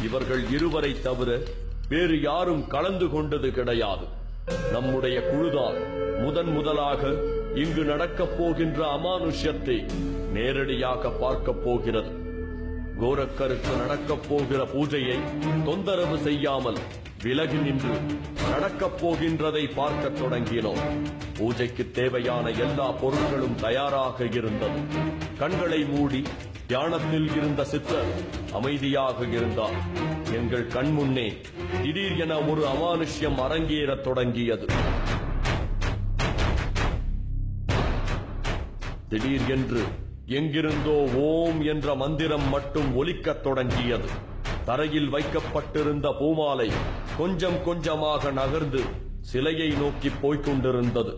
இவர்கள் இருவரை தவிர வேறு யாரும் கலந்து கொண்டது கிடையாது. நம்முடைய குழுதான் முதலாக இங்கு நடக்கப் போகின்ற அமானுஷ்யத்தை நேரடியாக பார்க்கப் போகிறது. கோரக்கருக்கு நடக்கப் போகிற பூஜையை தொந்தரவு செய்யாமல் விலகி நின்று நடக்கப் போகின்றதை பார்க்க தொடங்கினோம். பூஜைக்கு தேவையான எல்லா பொருட்களும் தயாராக இருந்தது. கண்களை மூடி தியானத்தில் இருந்த சித்தர் அமைதியாக இருந்தார். எங்கள் கண்முன்னே திடீரென ஒரு அமானுஷ்யம் அரங்கேறத் தொடங்கியது. திடீரென்று எங்கிருந்தோ ஓம் என்ற மந்திரம் மட்டும் ஒலிக்கத் தொடங்கியது. தரையில் வைக்கப்பட்டிருந்த பூமாலை கொஞ்சம் கொஞ்சமாக நகர்ந்து சிலையை நோக்கி போய்க் கொண்டிருந்தது.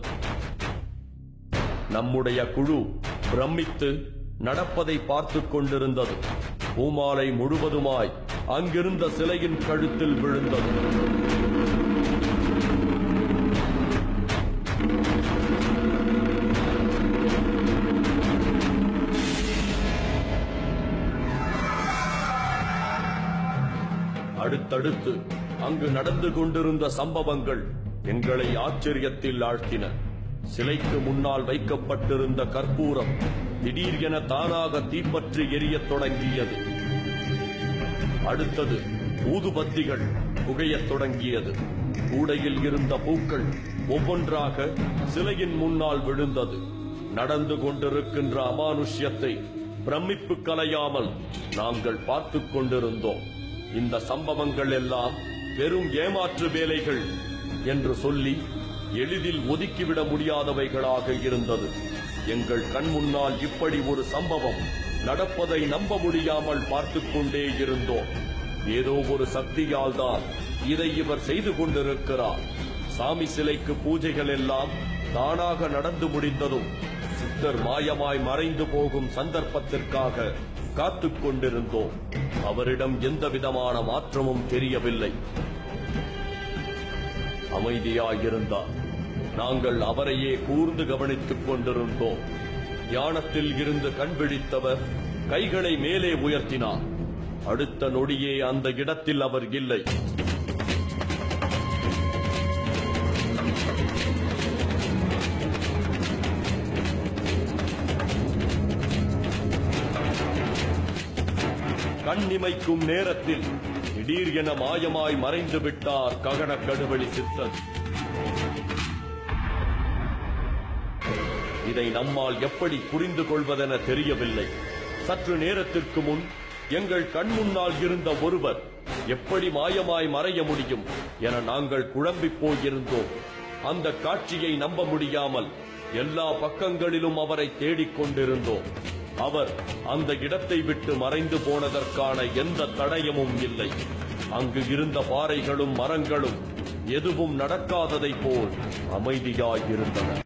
நம்முடைய குழு பிரமித்து நடப்பதை பார்த்துக் கொண்டிருந்தது. பூமாலை முழுவதுமாய் அங்கிருந்த சிலையின் கழுத்தில் விழுந்தது. அடுத்தடுத்து அங்கு நடந்து கொண்டிருந்த சம்பவங்கள் எங்களை ஆச்சரியத்தில் ஆழ்த்தின. சிலைக்கு முன்னால் வைக்கப்பட்டிருந்த கற்பூரம் திடீரென தானாக தீப்பற்றி எரியத் தொடங்கியது. அடுத்தது ஊதுபத்திகள் புகையத் தொடங்கியது. கூடையில் இருந்த பூக்கள் ஒவ்வொன்றாக சிலையின் முன்னால் விழுந்தது. நடந்து கொண்டிருக்கின்ற அமானுஷ்யத்தை பிரமிப்பு கலையாமல் நாங்கள் பார்த்துக் கொண்டிருந்தோம். இந்த சம்பவங்கள் எல்லாம் வெறும் ஏமாற்று வேலைகள் என்று சொல்லி எளிதில் ஒதுக்கிவிட முடியாதவைகளாக இருந்தது. எங்கள் கண் முன்னால் இப்படி ஒரு சம்பவம் நடப்பதை நம்ப முடியாமல் பார்த்துக் கொண்டே இருந்தோம். ஏதோ ஒரு சக்தியால் தான் இதை இவர் செய்து கொண்டிருக்கிறார். சாமி சிலைக்கு பூஜைகள் எல்லாம் தானாக நடந்து முடிந்ததும் சித்தர் மாயமாய் மறைந்து போகும் சந்தர்ப்பத்திற்காக காத்துக் கொண்டிருந்தோம். அவரிடம் எந்த விதமான மாற்றமும் தெரியவில்லை. அமைதியாயிருந்தார். நாங்கள் அவரையே கூர்ந்து கவனித்துக் கொண்டிருந்தோம். தியானத்தில் இருந்து கண் விழித்தவர் கைகளை மேலே உயர்த்தினார். அடுத்த நொடியே அந்த இடத்தில் அவர் இல்லை. கண்ணிமைக்கும் நேரத்தில் திடீரென மாயமாய் மறைந்து விட்டார் ககன கடுவெளி சித்தர். இதை நம்மால் எப்படி புரிந்து கொள்வதென தெரியவில்லை. சற்று நேரத்திற்கு முன் எங்கள் கண் முன்னால் இருந்த ஒருவர் எப்படி மாயமாய் மறைய முடியும் என நாங்கள் குழம்பிப் போயிருந்தோம். அந்த காட்சியை நம்ப முடியாமல் எல்லா பக்கங்களிலும் அவரை தேடிக் கொண்டிருந்தோம். அவர் அந்த இடத்தை விட்டு மறைந்து போனதற்கான எந்த தடயமும் இல்லை. அங்கு இருந்த பாறைகளும் மரங்களும் எதுவும் நடக்காததை போல் அமைதியாயிருந்தன.